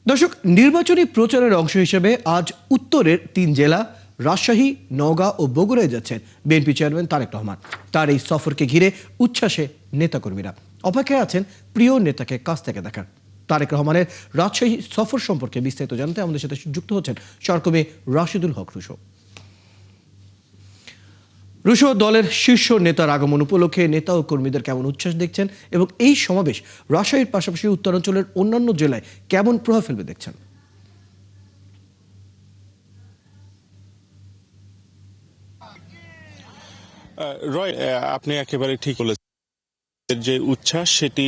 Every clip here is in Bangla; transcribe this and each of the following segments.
দর্শক, নির্বাচনী প্রচারের অংশ হিসেবে আজ উত্তরের ৩ জেলা রাজশাহী, নওগাঁ ও বগুড়ায় যাচ্ছেন বিএনপি চেয়ারম্যান তারেক রহমান। তার এই সফরকে ঘিরে উচ্ছ্বাসে নেতাকর্মীরা অপেক্ষায় আছেন প্রিয় নেতাকে কাছ থেকে দেখার। তারেক রহমানের রাজশাহী সফর সম্পর্কে বিস্তারিত জানতে আমাদের সাথে যুক্ত হচ্ছেন সহকর্মী রাশিদুল হক রুশো। রুশো, দলের শীর্ষ নেতার আগমন উপলক্ষে নেতা ও কর্মীদের কেমন উচ্ছ্বাস দেখছেন এবং এই সমাবেশ রাজশাহীর পাশাপাশি উত্তরাঞ্চলের অন্যান্য জেলায় কেমন প্রভাব ফেলবে দেখছেন? রয়, আপনি একেবারে ঠিক বলেছেন। যে উচ্ছ্বাস সেটি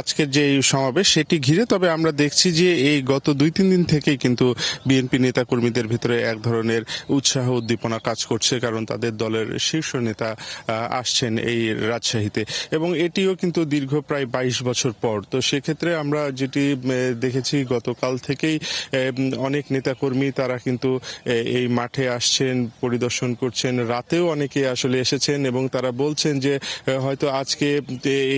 আজকের যে সমাবেশ সেটি ঘিরে, তবে আমরা দেখছি যে এই গত 2-3 দিন থেকেই কিন্তু বিএনপি নেতা কর্মীদের ভিতরে এক ধরনের উৎসাহ উদ্দীপনা কাজ করছে, কারণ তাদের দলের শীর্ষ নেতা আসছেন এই রাজশাহীতে এবং এটিও কিন্তু দীর্ঘ প্রায় 22 বছর পর। তো সেক্ষেত্রে আমরা যেটি দেখেছি গতকাল থেকেই অনেক নেতা কর্মী তারা কিন্তু এই মাঠে আসছেন, পরিদর্শন করছেন, রাতেও অনেকে আসলে এসেছেন এবং তারা বলছেন যে হয়তো আজকে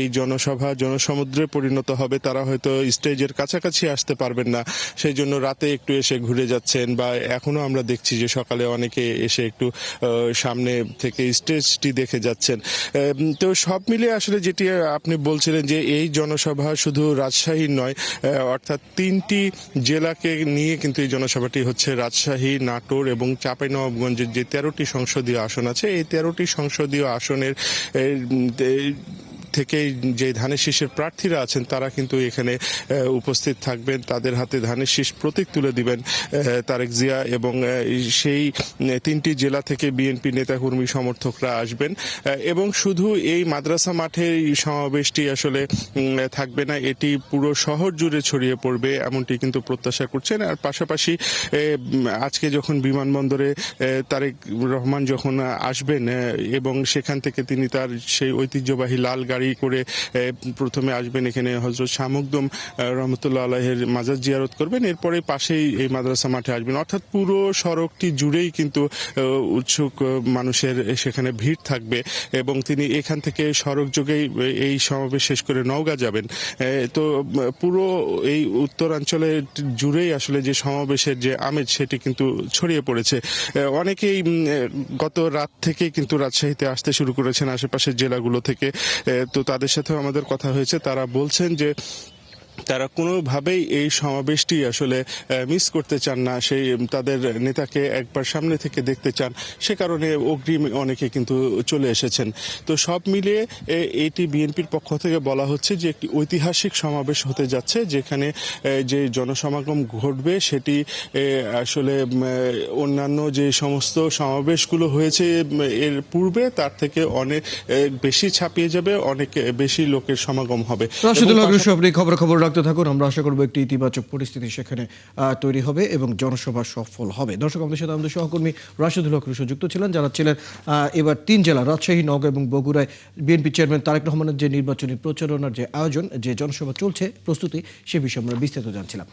এই জনসভা জনসমুদ্রে পরিণত হবে, তারা হয়তো স্টেজের কাছাকাছি আসতে পারবেন না, সেই জন্য রাতে একটু এসে ঘুরে যাচ্ছেন, বা এখনো আমরা দেখছি যে সকালে অনেকে এসে একটু সামনে থেকে স্টেজটি দেখে যাচ্ছেন। তো সব মিলিয়ে আসলে যেটি আপনি বলছিলেন যে এই জনসভা শুধু রাজশাহীর নয়, অর্থাৎ 3টি জেলাকে নিয়ে কিন্তু এই জনসভাটি হচ্ছে। রাজশাহী, নাটোর এবং চাঁপাইনবাবগঞ্জের যে 13টি সংসদীয় আসন আছে, এই 13টি সংসদীয় আসনের থেকে যে ধানের শীষের প্রার্থীরা আছেন তারা কিন্তু এখানে উপস্থিত থাকবেন, তাদের হাতে ধানের শীষ প্রতীক তুলে দিবেন তারেক জিয়া, এবং সেই 3টি জেলা থেকে বিএনপি নেতাকর্মী সমর্থকরা আসবেন। এবং শুধু এই মাদ্রাসা মাঠে সমাবেশটি আসলে থাকবে না, এটি পুরো শহর জুড়ে ছড়িয়ে পড়বে এমনটি কিন্তু প্রত্যাশা করছেন। আর পাশাপাশি আজকে যখন বিমানবন্দরে তারেক রহমান যখন আসবেন এবং সেখান থেকে তিনি তার সেই ঐতিহ্যবাহী লাল গাড়ি করে প্রথমে আসবেন, এখানে হযরত শাহ মখদুম রহমতুল্লাহ আলাইহির মাজার জিয়ারত করবেন, এরপরে পাশেই এই মাদ্রাসা মাঠে আসবেন। অর্থাৎ পুরো সড়কটি জুড়েই কিন্তু উৎসুক মানুষের সেখানে ভিড় থাকবে এবং তিনি এখান থেকে সড়ক যোগেই এই সমাবেশ শেষ করে নওগাঁ যাবেন। তো পুরো এই উত্তরাঞ্চলে জুড়েই আসলে যে সমাবেশের যে আমেজ সেটি কিন্তু ছড়িয়ে পড়েছে। অনেকেই গত রাত থেকে কিন্তু রাজশাহীতে আসতে শুরু করেছেন আশেপাশের জেলাগুলো থেকে। তো তাদের সাথেও আমাদের কথা হয়েছে, তারা বলছেন যে তারা কোনোভাবেই এই সমাবেশটি আসলে মিস করতে চান না, সেই তাদের নেতাকে একবার সামনে থেকে দেখতে চান, সে কারণে অগ্রিম অনেকে কিন্তু চলে এসেছেন। তো সব মিলিয়ে এটি বিএনপির পক্ষ থেকে বলা হচ্ছে যে একটি ঐতিহাসিক সমাবেশ হতে যাচ্ছে, যেখানে যে জনসমাগম ঘটবে সেটি আসলে অন্যান্য যে সমস্ত সমাবেশগুলো হয়েছে এর পূর্বে তার থেকে অনেক বেশি ছাপিয়ে যাবে, অনেক বেশি লোকের সমাগম হবে। আপনি খবর রাখতে থাকুন, আমরা আশা করবো একটি ইতিবাচক পরিস্থিতি সেখানে তৈরি হবে এবং জনসভা সফল হবে। দর্শক, আমাদের সাথে আমাদের সহকর্মী রাশিদুল হক রুশো যুক্ত ছিলেন, যারা ছিলেন এবার 3 জেলা রাজশাহী, নওগাঁ এবং বগুড়ায় বিএনপি চেয়ারম্যান তারেক রহমানের যে নির্বাচনী প্রচারণার যে আয়োজন, যে জনসভা চলছে প্রস্তুতি, সে বিষয়ে আমরা বিস্তারিত জানছিলাম।